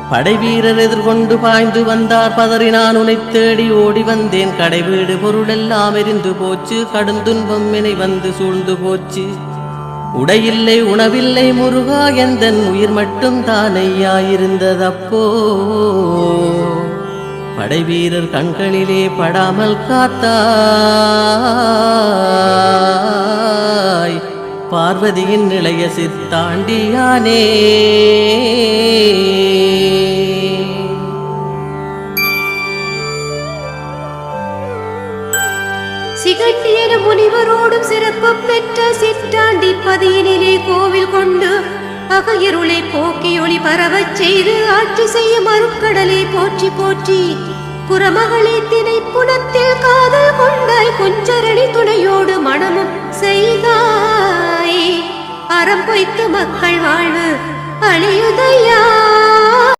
படை வீரர் எதிர்கொண்டு பாய்ந்து வந்தார். பதறினான் உனை தேடி ஓடி வந்தேன். கடை வீடு பொருளெல்லாம் எரிந்து போச்சு. கடுந்துன்பம் என்னை வந்து சூழ்ந்து போச்சு. உடையில்லை உணவில்லை முருகா, எந்தன் உயிர் மட்டும் தானையாயிருந்ததப்போ. படை வீரர் கண்களிலே படாமல் காத்தாய். பார்வதியின் நிலைய சித்தாண்டியானே. சிகட்டியன முனிவரோடும் சிறப்பு பெற்ற சிற்றாண்டி பதியினிலே கோவில் கொண்டு அகையருளை போக்கி ஒளி பரவச் செய்து ஆட்சி செய்யும் அருட்கடலை போற்றி போற்றி. புறமகளே தினை புனத்தில் காதல் கொண்டாய். குஞ்சரணி துணையோடு மனமும் செய்தாய். அறம் பொய்த்து மக்கள் வாழ்வு அழியுதையா.